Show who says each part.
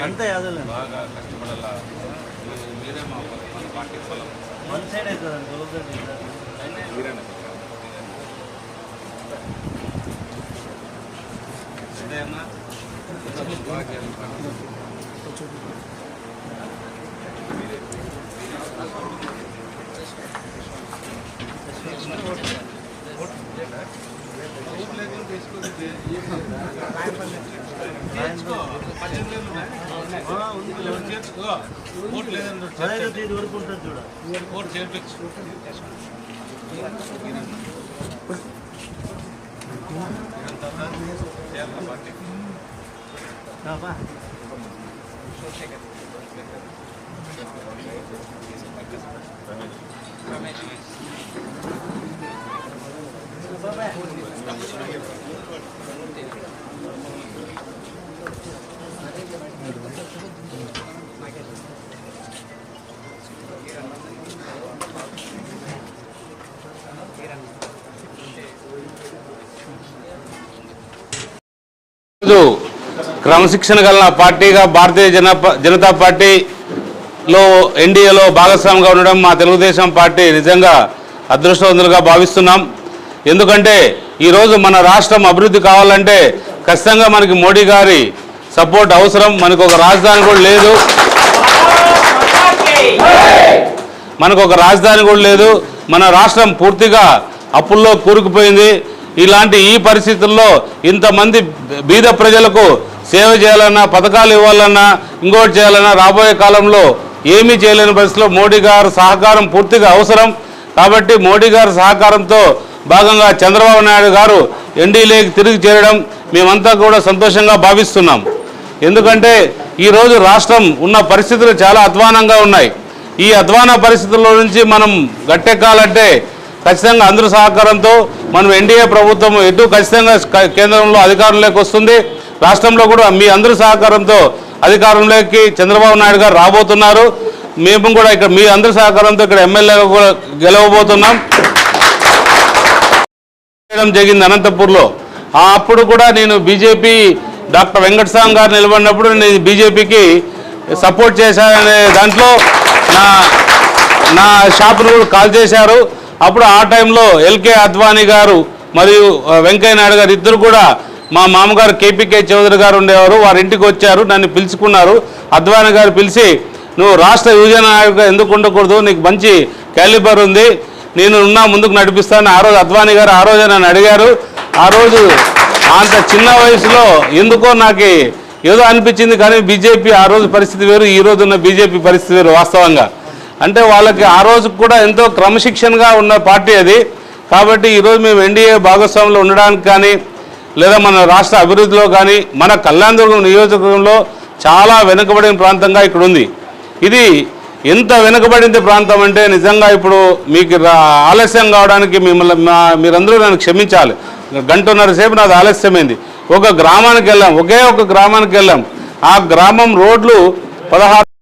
Speaker 1: అంతే
Speaker 2: బాగా కష్టపడాల మీరే మన పార్టీ ఫలం
Speaker 1: వన్ సైడ్ అవుతుంది
Speaker 2: మీరేనా అదేనా బాగా
Speaker 1: వరకు ఉంటుంది చూడ
Speaker 3: క్రమశిక్షణ గల పార్టీగా భారతీయ జనతా పార్టీలో ఎన్డీఏలో భాగస్వామిగా ఉండడం మా తెలుగుదేశం పార్టీ నిజంగా అదృష్టవంతులుగా భావిస్తున్నాం. ఎందుకంటే ఈరోజు మన రాష్ట్రం అభివృద్ధి కావాలంటే ఖచ్చితంగా మనకి మోడీ గారి సపోర్ట్ అవసరం. మనకు ఒక రాజధాని కూడా లేదు, మన రాష్ట్రం పూర్తిగా అప్పుల్లో కూరుకుపోయింది. ఇలాంటి ఈ పరిస్థితుల్లో ఇంతమంది బీద ప్రజలకు సేవ చేయాలన్నా, పథకాలు ఇవ్వాలన్నా, ఇంకోటి చేయాలన్నా రాబోయే కాలంలో ఏమీ చేయలేని పరిస్థితిలో మోడీ గారు సహకారం పూర్తిగా అవసరం. కాబట్టి మోడీ గారి సహకారంతో భాగంగా చంద్రబాబు నాయుడు గారు ఎన్డీఏకి తిరిగి చేరడం మేమంతా కూడా సంతోషంగా భావిస్తున్నాం. ఎందుకంటే ఈరోజు రాష్ట్రం ఉన్న పరిస్థితులు చాలా అధ్వానంగా ఉన్నాయి. ఈ అధ్వాన పరిస్థితుల్లో నుంచి మనం గట్టెక్కాలంటే ఖచ్చితంగా అందరి సహకారంతో మనం ఎన్డీఏ ప్రభుత్వం ఎటు ఖచ్చితంగా కేంద్రంలో అధికారంలోకి వస్తుంది. రాష్ట్రంలో కూడా మీ అందరి సహకారంతో అధికారంలోకి చంద్రబాబు నాయుడు గారు రాబోతున్నారు. మేము కూడా ఇక్కడ మీ అందరి సహకారంతో ఇక్కడ ఎమ్మెల్యేగా కూడా గెలవబోతున్నాం. జరిగింది అనంతపూర్లో. అప్పుడు కూడా నేను బీజేపీ డాక్టర్ వెంకటస్వామి గారు నిలబడినప్పుడు నేను బీజేపీకి సపోర్ట్ చేశాననే దాంట్లో నా షాపును కూడా కాల్ చేశారు. అప్పుడు ఆ టైంలో ఎల్కే అద్వానీ గారు మరియు వెంకయ్య నాయుడు గారు ఇద్దరు కూడా మా మామగారు కేపీకే చౌదరి గారు ఉండేవారు. వారి ఇంటికి వచ్చారు, నన్ను పిలుచుకున్నారు. అద్వానీ గారు పిలిచి, నువ్వు రాష్ట్ర యువజన నాయకుడిగా ఎందుకు ఉండకూడదు, నీకు మంచి క్యాలిబర్ ఉంది, నేను ముందుకు నడిపిస్తాను. ఆ రోజు అద్వానీ గారు ఆ రోజు నన్ను అడిగారు. ఆ రోజు అంత చిన్న వయసులో ఎందుకో నాకు ఏదో అనిపించింది. కానీ బీజేపీ ఆ రోజు పరిస్థితి వేరు, ఈ రోజు ఉన్న బీజేపీ పరిస్థితి వేరు. వాస్తవంగా అంటే వాళ్ళకి ఆ రోజు కూడా ఎంతో క్రమశిక్షణగా ఉన్న పార్టీ అది. కాబట్టి ఈరోజు మేము ఎన్డీఏ భాగస్వామ్యంలో ఉండడానికి కానీ, లేదా మన రాష్ట్ర అభివృద్ధిలో కానీ, మన కళ్యాణదుర్గం నియోజకవర్గంలో చాలా వెనుకబడిన ప్రాంతంగా ఇక్కడ ఉంది. ఇది ఎంత వెనుకబడింది ప్రాంతం అంటే నిజంగా ఇప్పుడు మీకు ఆలస్యం కావడానికి మీరందరూ నన్ను క్షమించాలి. గంటన్నర సేపు నాది ఆలస్యమైంది. ఒక గ్రామానికి వెళ్ళాం, ఒకే ఒక గ్రామానికి వెళ్ళాం. ఆ గ్రామం రోడ్లు 16